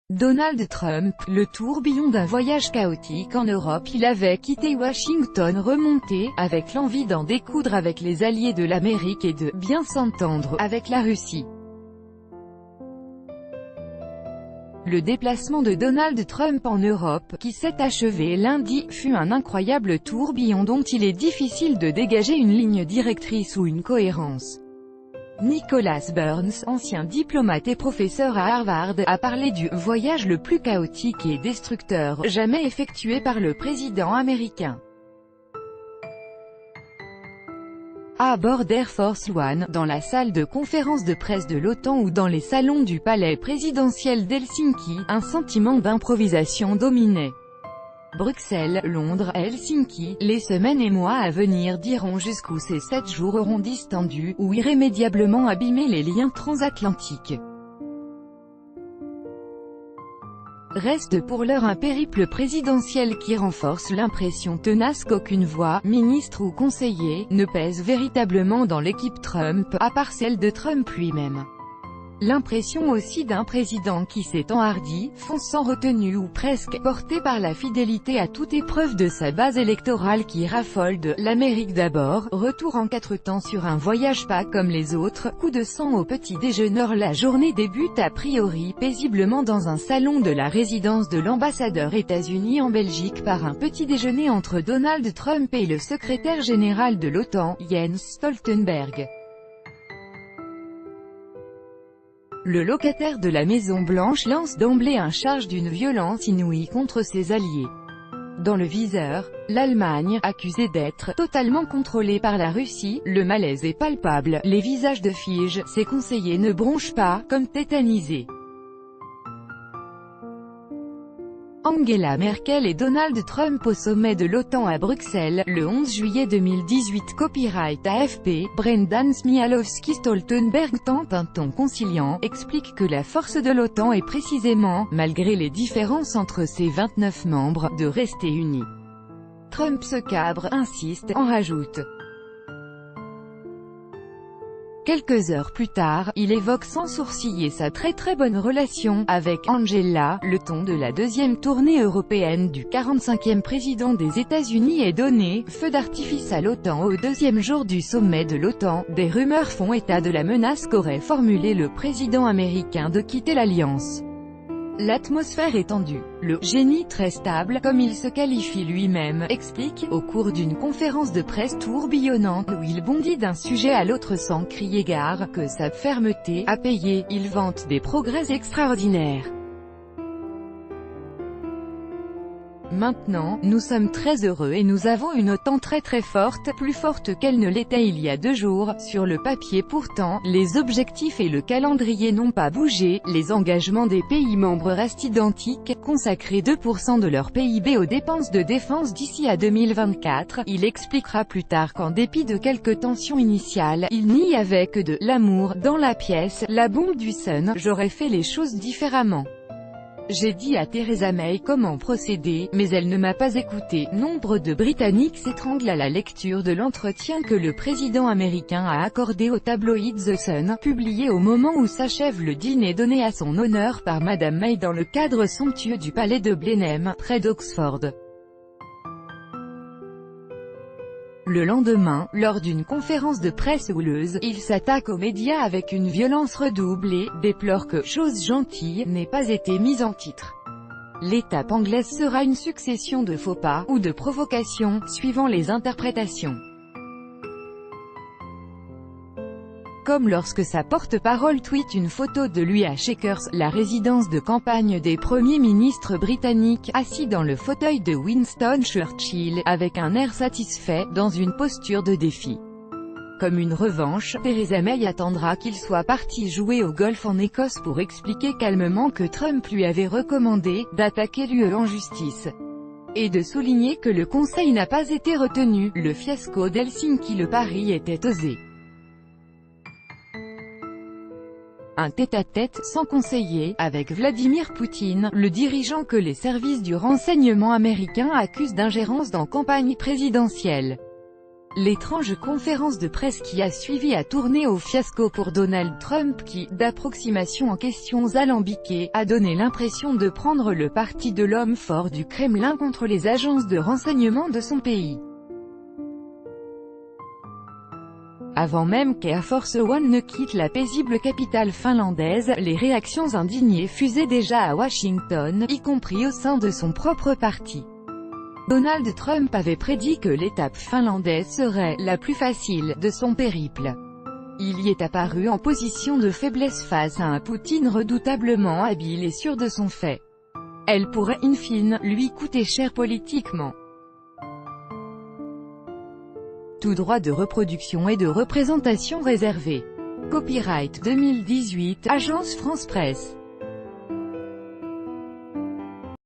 Donald Trump, le tourbillon d'un voyage chaotique en Europe. Il avait quitté Washington remonté, avec l'envie d'en découdre avec les alliés de l'Amérique et de bien s'entendre avec la Russie. Le déplacement de Donald Trump en Europe, qui s'est achevé lundi, fut un incroyable tourbillon dont il est difficile de dégager une ligne directrice ou une cohérence. Nicholas Burns, ancien diplomate et professeur à Harvard, a parlé du « voyage le plus chaotique et destructeur jamais effectué par le président américain ». À bord d'Air Force One, dans la salle de conférence de presse de l'OTAN ou dans les salons du palais présidentiel d'Helsinki, un sentiment d'improvisation dominait. Bruxelles, Londres, Helsinki, les semaines et mois à venir diront jusqu'où ces 7 jours auront distendu, ou irrémédiablement abîmé les liens transatlantiques. Reste pour l'heure un périple présidentiel qui renforce l'impression tenace qu'aucune voix, ministre ou conseiller, ne pèse véritablement dans l'équipe Trump, à part celle de Trump lui-même. L'impression aussi d'un président qui s'est enhardi, fonce sans retenue ou presque, porté par la fidélité à toute épreuve de sa base électorale qui raffole de « l'Amérique d'abord », retour en 4 temps sur un voyage pas comme les autres, coup de sang au petit déjeuneur. La journée débute a priori paisiblement dans un salon de la résidence de l'ambassadeur États-Unis en Belgique par un petit déjeuner entre Donald Trump et le secrétaire général de l'OTAN, Jens Stoltenberg. Le locataire de la Maison-Blanche lance d'emblée un charge d'une violence inouïe contre ses alliés. Dans le viseur, l'Allemagne, accusée d'être totalement contrôlée par la Russie, le malaise est palpable, les visages de fige, ses conseillers ne bronchent pas, comme tétanisés. Angela Merkel et Donald Trump au sommet de l'OTAN à Bruxelles, le 11 juillet 2018. Copyright AFP, Brendan Smialowski. Stoltenberg tente un ton conciliant, explique que la force de l'OTAN est précisément, malgré les différences entre ses 29 membres, de rester unis. Trump se cabre, insiste, en rajoute. Quelques heures plus tard, il évoque sans sourciller sa très bonne relation avec Angela. Le ton de la deuxième tournée européenne du 45e président des États-Unis est donné. Feu d'artifice à l'OTAN au 2e jour du sommet de l'OTAN. Des rumeurs font état de la menace qu'aurait formulée le président américain de quitter l'alliance. L'atmosphère est tendue. Le « génie très stable », comme il se qualifie lui-même, explique, au cours d'une conférence de presse tourbillonnante où il bondit d'un sujet à l'autre sans crier gare, que sa fermeté a payé. Il vante des progrès extraordinaires. Maintenant, nous sommes très heureux et nous avons une OTAN très forte, plus forte qu'elle ne l'était il y a 2 jours. Sur le papier pourtant, les objectifs et le calendrier n'ont pas bougé, les engagements des pays membres restent identiques, consacrer 2% de leur PIB aux dépenses de défense d'ici à 2024. Il expliquera plus tard qu'en dépit de quelques tensions initiales, il n'y avait que de « l'amour » dans la pièce. La bombe du Sun, j'aurais fait les choses différemment. J'ai dit à Theresa May comment procéder, mais elle ne m'a pas écouté. Nombre de Britanniques s'étranglent à la lecture de l'entretien que le président américain a accordé au tabloïd The Sun, publié au moment où s'achève le dîner donné à son honneur par Madame May dans le cadre somptueux du palais de Blenheim, près d'Oxford. Le lendemain, lors d'une conférence de presse houleuse, il s'attaque aux médias avec une violence redoublée, déplore que « chose gentille » n'ait pas été mise en titre. L'étape anglaise sera une succession de faux pas, ou de provocations, suivant les interprétations. Comme lorsque sa porte-parole tweet une photo de lui à Chequers, la résidence de campagne des premiers ministres britanniques, assis dans le fauteuil de Winston Churchill, avec un air satisfait, dans une posture de défi. Comme une revanche, Theresa May attendra qu'il soit parti jouer au golf en Écosse pour expliquer calmement que Trump lui avait recommandé d'attaquer l'UE en justice. Et de souligner que le Conseil n'a pas été retenu. Le fiasco d'Helsinki. Le pari était osé. Un tête-à-tête, sans conseiller, avec Vladimir Poutine, le dirigeant que les services du renseignement américain accusent d'ingérence dans campagne présidentielle. L'étrange conférence de presse qui a suivi a tourné au fiasco pour Donald Trump qui, d'approximation en questions alambiquées, a donné l'impression de prendre le parti de l'homme fort du Kremlin contre les agences de renseignement de son pays. Avant même qu'Air Force One ne quitte la paisible capitale finlandaise, les réactions indignées fusaient déjà à Washington, y compris au sein de son propre parti. Donald Trump avait prédit que l'étape finlandaise serait la plus facile de son périple. Il y est apparu en position de faiblesse face à un Poutine redoutablement habile et sûr de son fait. Elle pourrait in fine lui coûter cher politiquement. Tout droit de reproduction et de représentation réservé. Copyright 2018, Agence France Presse.